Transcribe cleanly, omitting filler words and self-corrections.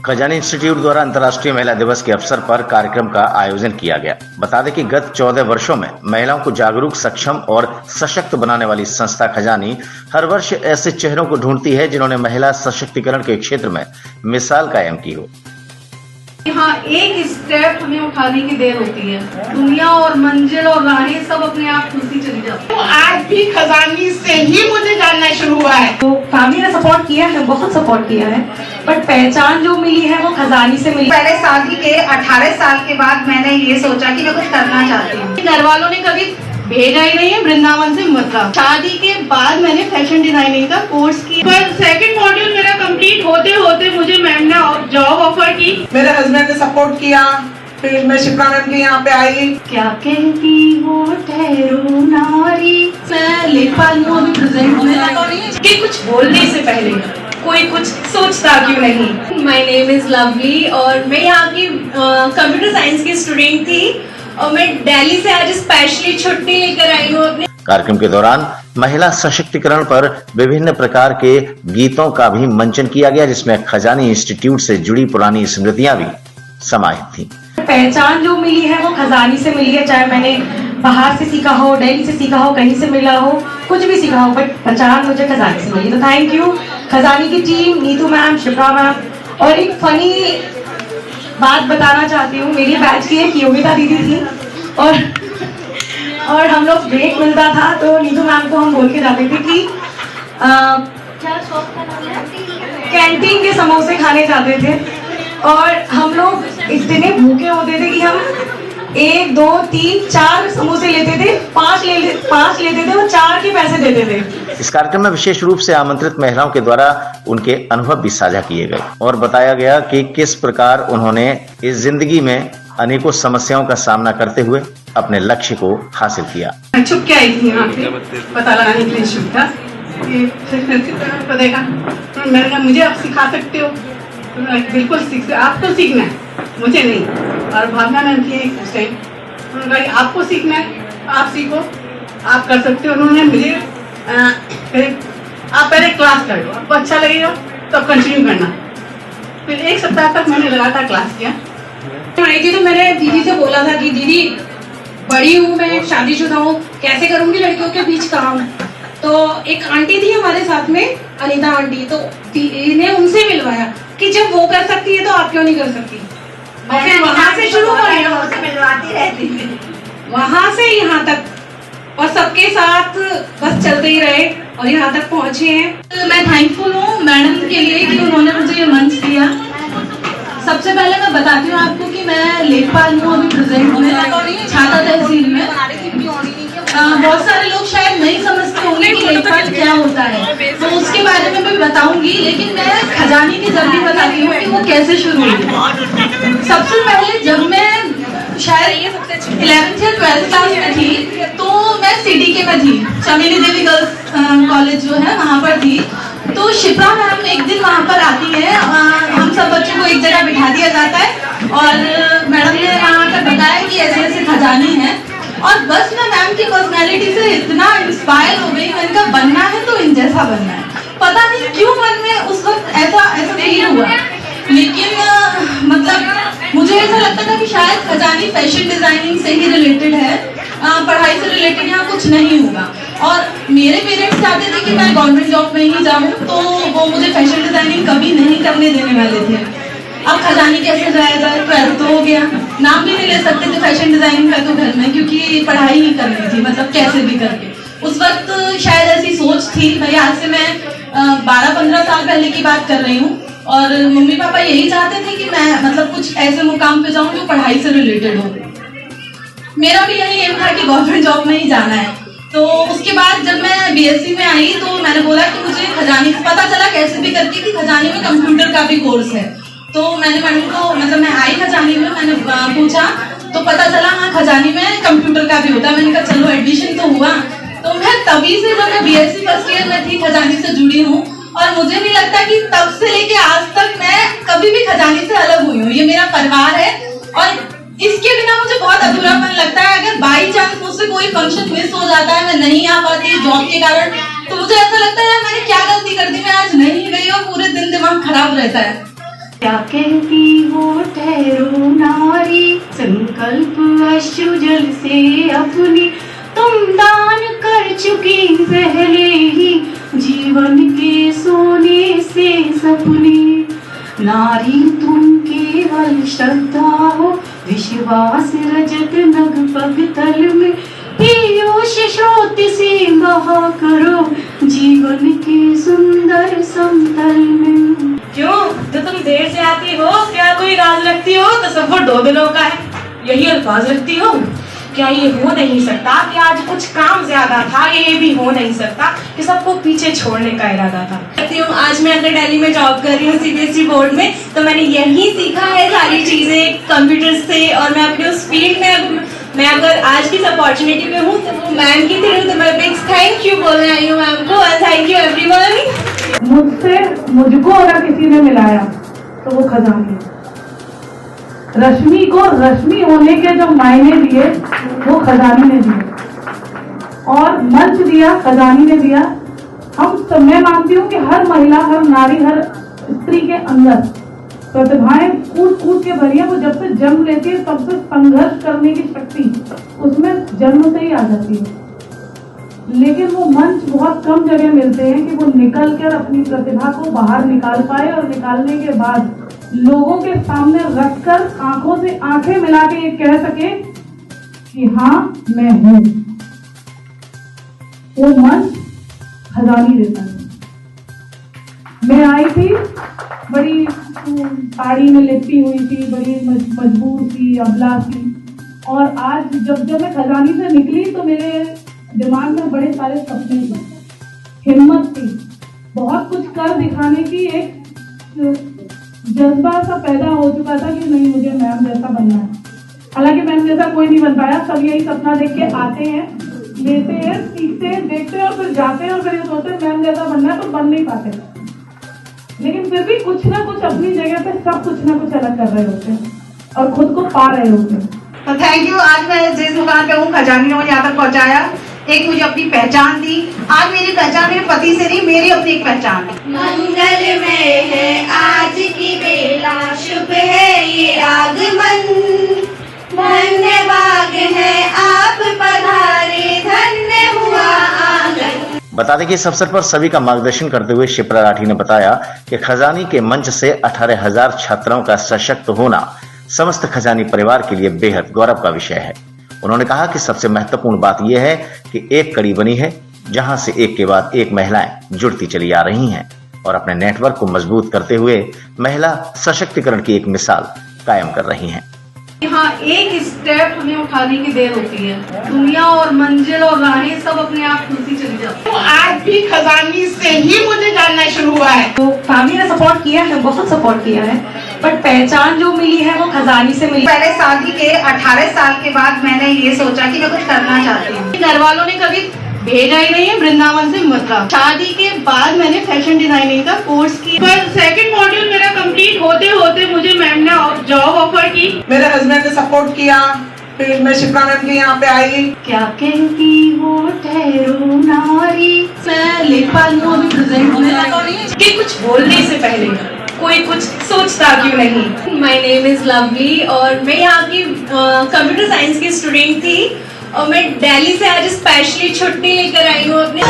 खजानी institute द्वारा अंतर्राष्ट्रीय महिला दिवस के अवसर पर कार्यक्रम का आयोजन किया गया। बता दें कि गत 14 वर्षों में महिलाओं को जागरूक, सक्षम और सशक्त बनाने वाली संस्था खजानी हर वर्ष ऐसे चेहरों को ढूंढती है जिन्होंने महिला सशक्तिकरण के क्षेत्र में मिसाल कायम की हो। यहाँ एक स्टेप हमें उठाने की देर होती है, दुनिया और मंजिल और राहें सब अपने आप खुलती चली जाती है। तो आज भी खजानी से ही मुझे जानना शुरू हुआ है। तो फैमिली ने सपोर्ट किया है, बहुत सपोर्ट किया है, बट पहचान जो मिली है वो खजानी से मिली। पहले शादी के 18 साल के बाद मैंने ये सोचा कि मैं कुछ करना चाहती हूँ। घर वालों ने कभी भेजा ही नहीं है वृंदावन से मथुरा। शादी के बाद मैंने फैशन डिजाइनिंग का कोर्स किया, पर सेकंड मॉड्यूल मेरा कंप्लीट होते होते मुझे मैम ने जॉब ऑफर की। मेरे हस्बैंड ने सपोर्ट किया, फिर मैं शिप्रा मैम के यहाँ पे आई। क्या कहती हो ठहरो नारी, मैं लेखपाल हूँ अभी प्रेजेंट में। कि कुछ बोलने से पहले कोई कुछ सोचता क्यों नहीं। माय नेम इज लवली और मैं यहाँ की कंप्यूटर साइंस की स्टूडेंट थी और मैं दिल्ली से आज स्पेशली छुट्टी लेकर आई हूँ अपने। कार्यक्रम के दौरान महिला सशक्तिकरण पर विभिन्न प्रकार के गीतों का भी मंचन किया गया, जिसमें खजानी इंस्टीट्यूट से जुड़ी पुरानी स्मृतियां भी समाहित थी। पहचान जो मिली है वो खजानी से मिली है, चाहे मैंने बाहर से सीखा हो, दिल्ली से सीखा हो, कहीं से मिला हो, कुछ भी सीखा हो, बट पहचान मुझे खजानी से मिली। तो थैंक यू खजानी की team, Neetu ma'am, Shipra ma'am. और एक फनी बात बताना चाहती हूँ, मेरी बैच की एक योगिता दीदी थी और हम लोग ब्रेक मिलता था तो नीतू मैम को हम बोल के जाते थे कि क्या शॉप का नाम है, कैंटीन के समोसे खाने जाते थे और हम लोग इतने भूखे होते थे कि हम 1, 2, 3, 4 समोसे लेते थे, 5 लेते थे और 4 के पैसे देते थे। इस कार्यक्रम में विशेष रूप से आमंत्रित महिलाओं के द्वारा उनके अनुभव भी साझा किए गए और बताया गया कि किस प्रकार उन्होंने इस जिंदगी में अनेकों समस्याओं का सामना करते हुए अपने लक्ष्य को हासिल किया। मैं छुप के आई थी यहाँ पे पता लगाने के लिए शुभ था, तो देखा तो मैंने कहा मुझे आप सिखा सकते हो, तो बिल्कुल सीख, आपको सीखना है मुझे नहीं। और भावना मैम थी उस टाइम, उन्होंने कहा आपको सीखना है, आप सीखो, आप कर सकते हो। उन्होंने मुझे आप पहले क्लास कर लो, आपको अच्छा लगेगा तो आप कंटिन्यू करना। फिर 1 सप्ताह तक मैंने लगातार क्लास किया। आई थी तो मैंने दीदी से बोला था कि दीदी बड़ी हूँ मैं, शादीशुदा हूँ, कैसे करूँगी लड़कियों के बीच काम। तो एक आंटी थी हमारे साथ में, अनीता आंटी, तो इन्हें उनसे मिलवाया कि जब वो कर सकती है तो आप क्यों नहीं कर सकती। और फिर वहाँ से शुरू हो, मिलवाती रहती थी, वहाँ से यहाँ तक, और सबके साथ बस चलते ही रहे और यहाँ तक पहुँचे हैं। मैं थैंकफुल हूँ मैडम के लिए कि उन्होंने मुझे ये मंच दिया। सबसे पहले मैं बताती हूँ आपको कि मैं लेखपाल हूँ अभी प्रेजेंट में छाता तहसील में। बहुत सारे लोग शायद नहीं समझते होंगे कि लेखपाल क्या होता है, तो उसके बारे में मैं बताऊंगी, लेकिन मैं खजानी की जल्दी बताती हूँ कि वो कैसे शुरू हुई। सबसे पहले जब मैं शायद 11th या 12th क्लास में थी तो मैं CDK में थी, चमेली देवी गर्ल्स कॉलेज जो है वहाँ पर थी। तो शिप्रा मैम एक दिन वहाँ पर आती है, हम सब बच्चों को एक जगह बिठा दिया जाता है और मैडम ने वहाँ पर बताया कि ऐसे ऐसे खजानी है, और बस मैं मैम की पर्सनैलिटी से इतना इंस्पायर हो गई, मैंने कहा बनना है तो इन जैसा बनना है। पता नहीं क्यों मन में उस वक्त ऐसा फील हुआ, लेकिन मतलब मुझे ऐसा लगता था कि शायद खजानी फैशन डिजाइनिंग से ही रिलेटेड है, पढ़ाई से रिलेटेड यहाँ कुछ नहीं होगा। और मेरे पेरेंट्स चाहते थे कि मैं गवर्नमेंट जॉब में ही जाऊँ, तो वो मुझे फैशन डिजाइनिंग कभी नहीं करने देने वाले थे। अब खजानी कैसे जाया जाए, 12th तो हो गया, नाम भी नहीं ले सकते थे फैशन डिजाइनिंग का तो घर में, क्योंकि पढ़ाई ही करनी थी, मतलब कैसे भी करके। उस वक्त शायद ऐसी सोच थी, भाई आज से मैं 12-15 साल पहले की बात कर रही हूँ, और मम्मी पापा यही चाहते थे कि मैं मतलब कुछ ऐसे मुकाम पे जाऊँ जो पढ़ाई से रिलेटेड हो। मेरा भी यही एम था कि गवर्नमेंट जॉब में ही जाना है। तो उसके बाद जब मैं BSc में आई तो मैंने बोला कि मुझे खजानी, पता चला कैसे भी करके कि खजानी में कंप्यूटर का भी कोर्स है। तो मैंने मैडम को, मतलब मैं आई खजानी में, मैंने पूछा तो पता चला हाँ खजानी में कंप्यूटर का भी होता है। मैंने कहा चलो एडमिशन तो हुआ। तो मैं तभी से, जब मैं BSc फर्स्ट ईयर में थी, खजानी से जुड़ी हूँ, और मुझे नहीं लगता कि तब से लेके आज तक मैं कभी भी खजानी से अलग हुई हूँ। ये मेरा परिवार है और इसके बिना मुझे बहुत अधूरापन लगता है। अगर बाई चांस मुझसे कोई फंक्शन मिस हो जाता है, मैं नहीं आ पाती जॉब के कारण, तो मुझे ऐसा लगता है यार मैंने क्या गलती कर दी, मैं आज नहीं गई और पूरे दिन दिमाग खराब रहता है। क्या कहती हो ठहरो नारी, संकल्प अश्रु जल से अपनी तुम दान कर चुकी पहले ही, जीवन के सोने से सपने। नारी तुम केवल श्रद्धा हो, विश्वास रजत नग पग तल में, पीयूष स्रोत से बहा करो जीवन के सुंदर समतल में। क्यों जो तुम देर से आती हो, क्या कोई राज रखती हो तो सफर 2 दिनों का है, यही अल्फाज रखती हो। क्या ये हो नहीं सकता कि आज कुछ काम ज्यादा था, ये भी हो नहीं सकता कि सबको पीछे छोड़ने का इरादा था। आज मैं अगर दिल्ली में जॉब कर रही हूँ CBSE बोर्ड में, तो मैंने यही सीखा है सारी चीजें कंप्यूटर से, और मैं अपने उस फील्ड में मैं अगर आज की अपॉर्चुनिटी पे हूँ तो वो मैम की थी, तो मैं बिग थैंक यू बोलने आई हूँ मैम को, और थैंक यू एवरीवन। मुझको अगर किसी ने मिलाया तो वो खजानी है। रश्मि को रश्मि होने के जो मायने दिए वो खजानी ने दिए, और मंच दिया खजानी ने दिया। मैं मानती हूँ कि हर महिला, हर नारी, हर स्त्री के अंदर प्रतिभाएं कूद कूद के भरी है। वो जब से जन्म लेती है तब से संघर्ष करने की शक्ति उसमें जन्म से ही आ जाती है, लेकिन वो मंच बहुत कम जगह मिलते हैं कि वो निकल कर अपनी प्रतिभा को बाहर निकाल पाए, और निकालने के बाद लोगों के सामने रखकर आंखों से आंखें मिला के ये कह सके कि हाँ मैं हूं। वो मंच खजानी देता है। मैं आई थी बड़ी साड़ी में लिपटी हुई थी, बड़ी मजबूर थी, अबला थी, और आज जब मैं खजानी से निकली तो मेरे दिमाग में बड़े सारे सपने थे, हिम्मत थी, बहुत कुछ कर दिखाने की एक जज्बा सा पैदा हो चुका था कि नहीं मुझे मैम जैसा बनना है। हालांकि मैम जैसा कोई नहीं बन पाया, सब यही सपना देख के आते हैं, लेते हैं, सीखते हैं, देखते हैं और फिर जाते हैं, और फिर ये सोचते हैं मैम जैसा बनना है, तो बन नहीं पाते। लेकिन फिर भी कुछ ना कुछ अपनी जगह पे सब कुछ ना कुछ अलग कर रहे होते हैं और खुद को पा रहे होते हैं। तो थैंक यू। आज मैं जिस दुकान पे हूँ खजानी ने मुझे यहाँ तक पहुँचाया, एक मुझे अपनी पहचान दी। आज मेरी पहचान मेरे पति से नहीं, मेरी अपनी एक पहचान है। मंगल में है आज की बेला, शुभ है ये आगमन, धन्य भाग है आप पधारे, धन्य हुआ आंगन। बता दें कि इस अवसर पर सभी का मार्गदर्शन करते हुए शिप्रा राठी ने बताया कि खजानी के मंच से 18,000 छात्राओं का सशक्त होना समस्त खजानी परिवार के लिए बेहद गौरव का विषय है। उन्होंने कहा कि सबसे महत्वपूर्ण बात यह है कि एक कड़ी बनी है जहां से एक के बाद एक महिलाएं जुड़ती चली आ रही हैं और अपने नेटवर्क को मजबूत करते हुए महिला सशक्तिकरण की एक मिसाल कायम कर रही हैं। यहाँ एक स्टेप हमें उठाने की देर होती है, दुनिया और मंजिल और राहें सब अपने आप खुलती चली जाती है। तो आज भी खजानी से ही मुझे जानना शुरू हुआ है। तो फैमिली ने सपोर्ट किया है, बहुत सपोर्ट किया है, बट पहचान जो मिली है वो खजानी से मिली। पहले शादी के 18 साल के बाद मैंने ये सोचा कि मैं कुछ करना चाहती हूँ। घर वालों ने कभी भेजा ही नहीं है वृंदावन से मथुरा। शादी के बाद मैंने फैशन डिजाइनिंग का कोर्स किया, पर सेकंड मॉड्यूल मेरा कंप्लीट होते होते मुझे मैम ने जॉब ऑफर की। मेरे हस्बैंड ने सपोर्ट किया, फिर मैं शिप्रा मैम के यहाँ पे आई। क्या कहती हो ठहरो नारी, मैं लेखपाल हूँ, अभी प्रेजेंट होने लगा कि कुछ बोलने से पहले कोई कुछ सोचता क्यों नहीं। माय नेम इज लवली और मैं यहाँ की कंप्यूटर साइंस की स्टूडेंट थी, और मैं दिल्ली से आज स्पेशली छुट्टी लेकर आई हूँ अपने